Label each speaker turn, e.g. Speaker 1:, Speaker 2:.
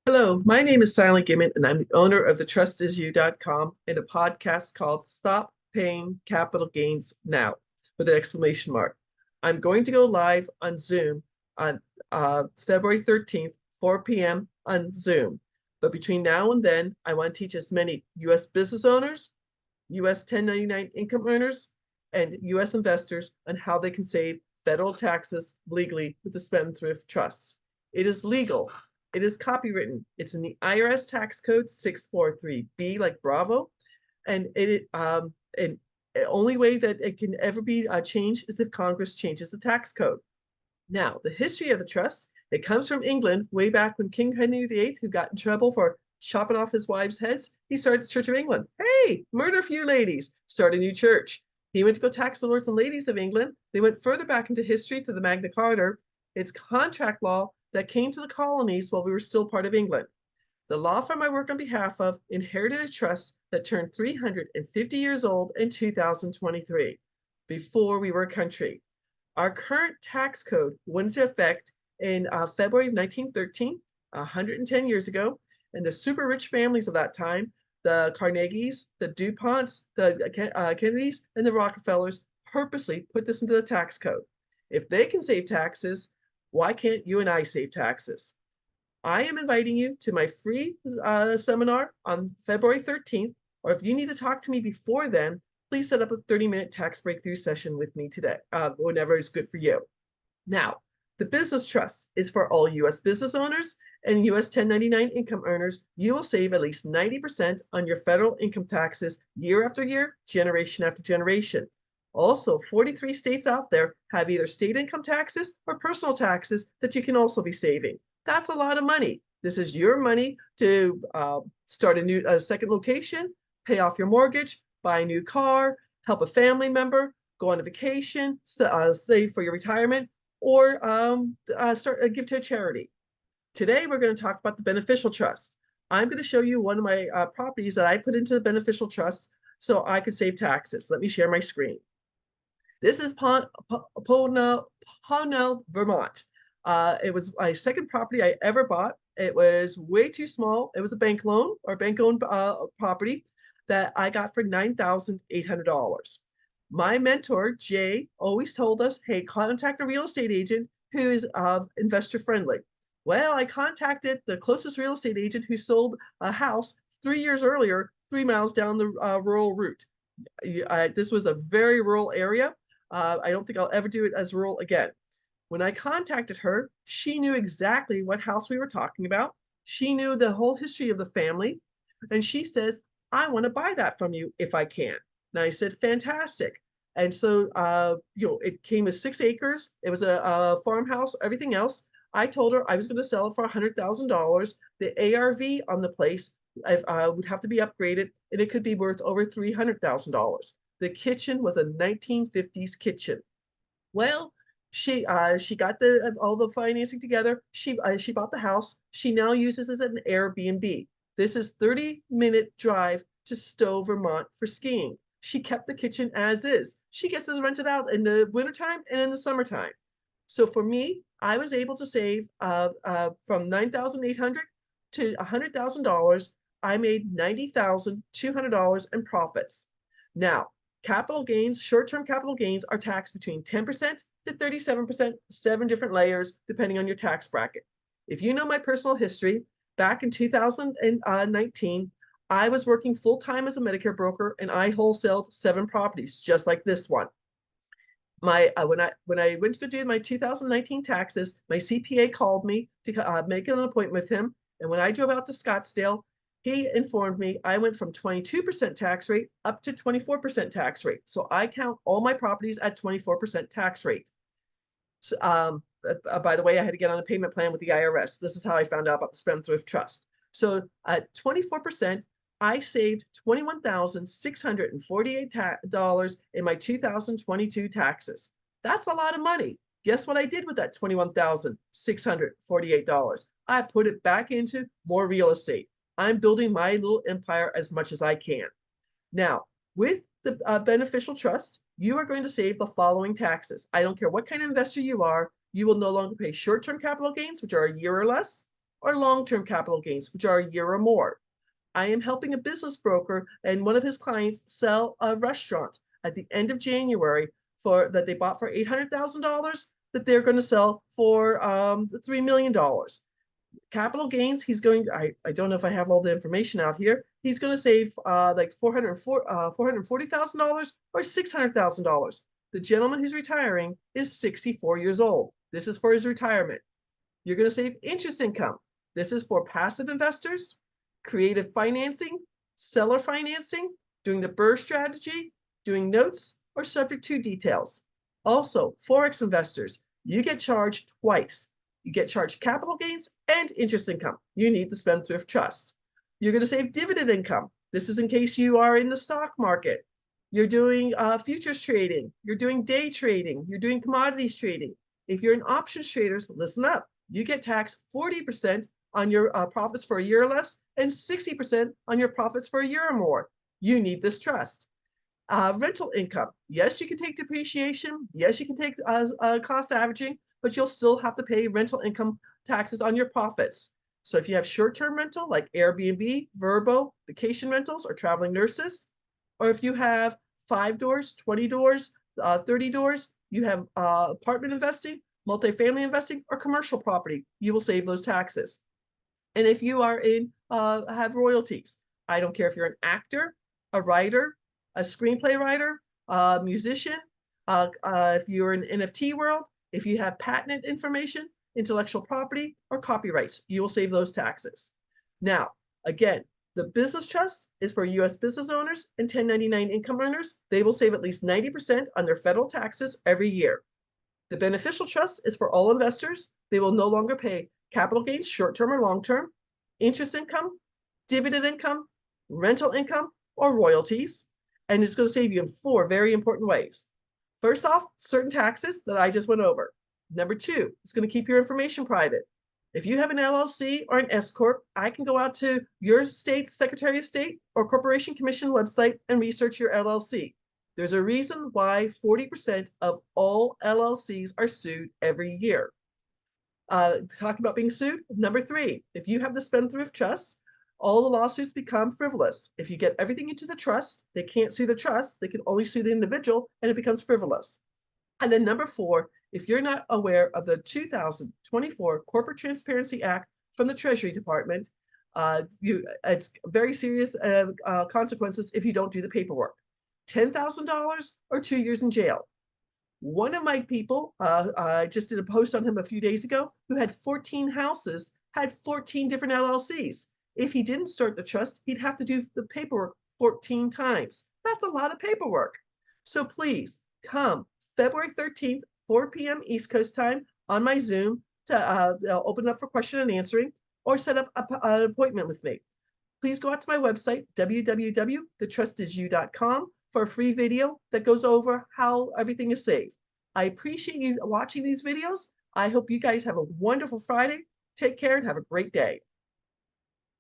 Speaker 1: Hello, my name is Silent Gimmett, and I'm the owner of the TrustIsYou.com and a podcast called Stop Paying Capital Gains Now with an exclamation mark. I'm going to go live on Zoom on February 13th, 4 p.m. on Zoom. But between now and then, I want to teach as many U.S. business owners, U.S. 1099 income earners, and U.S. investors on how they can save federal taxes legally with the Spendthrift Trust. It is legal. It is copywritten. It's in the IRS Tax Code 643B, like Bravo, and and the only way that it can ever be changed is if Congress changes the tax code. Now, the history of the trust, it comes from England way back when King Henry VIII, who got in trouble for chopping off his wives' heads, he started the Church of England. Hey, murder a few ladies, start a new church. He went to go tax the lords and ladies of England. They went further back into history to the Magna Carta. It's contract law that came to the colonies while we were still part of England. The law firm I work on behalf of inherited a trust that turned 350 years old in 2023, before we were a country. Our current tax code went into effect in February of 1913, 110 years ago, and the super rich families of that time, the Carnegies, the DuPonts, the Kennedys, and the Rockefellers purposely put this into the tax code. If they can save taxes, why can't you and I save taxes? I am inviting you to my free seminar on February 13th, or if you need to talk to me before then, please set up a 30-minute tax breakthrough session with me today, whenever is good for you. Now, the business trust is for all U.S. business owners and U.S. 1099 income earners. You will save at least 90% on your federal income taxes year after year, generation after generation. Also, 43 states out there have either state income taxes or personal taxes that you can also be saving. That's a lot of money. This is your money to start a second location, pay off your mortgage, buy a new car, help a family member, go on a vacation, save for your retirement, or give to a charity. Today, we're going to talk about the beneficial trust. I'm going to show you one of my properties that I put into the beneficial trust so I could save taxes. Let me share my screen. This is Pownell, Vermont. It was my second property I ever bought. It was way too small. It was a bank loan or bank-owned property that I got for $9,800. My mentor, Jay, always told us, hey, contact a real estate agent who is investor friendly. Well, I contacted the closest real estate agent who sold a house 3 years earlier, 3 miles down the rural route. This was a very rural area. I don't think I'll ever do it as rural again. When I contacted her, she knew exactly what house we were talking about. She knew the whole history of the family. And she says, I want to buy that from you if I can. And I said, fantastic. And so, it came with 6 acres. It was a farmhouse, everything else. I told her I was going to sell it for $100,000. The ARV on the place would have to be upgraded, and it could be worth over $300,000. The kitchen was a 1950s kitchen. Well, she got all the financing together. She bought the house. She now uses it as an Airbnb. This is 30-minute drive to Stowe, Vermont for skiing. She kept the kitchen as is. She gets this rented out in the wintertime and in the summertime. So for me, I was able to save from $9,800 to $100,000. I made $90,200 in profits. Now, capital gains, short-term capital gains are taxed between 10% to 37%, 7 different layers, depending on your tax bracket. If you know my personal history, back in 2019, I was working full-time as a Medicare broker, and I wholesaled 7 properties, just like this one. When I went to do my 2019 taxes, my CPA called me to make an appointment with him. And when I drove out to Scottsdale, he informed me I went from 22% tax rate up to 24% tax rate. So I count all my properties at 24% tax rate. So, by the way, I had to get on a payment plan with the IRS. This is how I found out about the Spendthrift Trust. So at 24%, I saved $21,648 in my 2022 taxes. That's a lot of money. Guess what I did with that $21,648? I put it back into more real estate. I'm building my little empire as much as I can. Now, with the beneficial trust, you are going to save the following taxes. I don't care what kind of investor you are, you will no longer pay short-term capital gains, which are a year or less, or long-term capital gains, which are a year or more. I am helping a business broker and one of his clients sell a restaurant at the end of January that they bought for $800,000 that they're going to sell for $3 million. Capital gains, he's going, I don't know if I have all the information out here. He's going to save like $440,000 or $600,000. The gentleman who's retiring is 64 years old. This is for his retirement. You're going to save interest income. This is for passive investors, creative financing, seller financing, doing the BRRRR strategy, doing notes, or subject to details. Also, forex investors, you get charged twice. You get charged capital gains and interest income. You need the Spendthrift Trust. You're going to save dividend income. This is in case you are in the stock market. You're doing futures trading. You're doing day trading. You're doing commodities trading. If you're in options traders, listen up. You get taxed 40% on your profits for a year or less and 60% on your profits for a year or more. You need this trust. Rental income. Yes, you can take depreciation. Yes, you can take cost averaging, but you'll still have to pay rental income taxes on your profits. So if you have short-term rental like Airbnb, Vrbo, vacation rentals, or traveling nurses, or if you have 5 doors, 20 doors, 30 doors, you have apartment investing, multifamily investing, or commercial property, you will save those taxes. And if you are have royalties, I don't care if you're an actor, a writer, a screenplay writer, a musician, if you're in NFT world, if you have patent information, intellectual property, or copyrights, you will save those taxes. Now, again, the business trust is for U.S. business owners and 1099 income earners. They will save at least 90% on their federal taxes every year. The beneficial trust is for all investors. They will no longer pay capital gains, short-term or long-term, interest income, dividend income, rental income, or royalties. And it's going to save you in 4 very important ways. First off, certain taxes that I just went over. Number 2, it's going to keep your information private. If you have an LLC or an S Corp, I can go out to your state's Secretary of State or Corporation Commission website and research your LLC. There's a reason why 40% of all LLCs are sued every year. Talking about being sued, number 3, if you have the Spendthrift Trust, all the lawsuits become frivolous. If you get everything into the trust, they can't sue the trust, they can only sue the individual, and it becomes frivolous. And then number 4, if you're not aware of the 2024 Corporate Transparency Act from the Treasury Department, it's very serious consequences if you don't do the paperwork. $10,000 or 2 years in jail. One of my people, I just did a post on him a few days ago, who had 14 houses, had 14 different LLCs. If he didn't start the trust, he'd have to do the paperwork 14 times. That's a lot of paperwork. So please come February 13th, 4 p.m. East Coast time on my Zoom to open up for question and answering, or set up an appointment with me. Please go out to my website, www.thetrustisyou.com, for a free video that goes over how everything is saved. I appreciate you watching these videos. I hope you guys have a wonderful Friday. Take care and have a great day.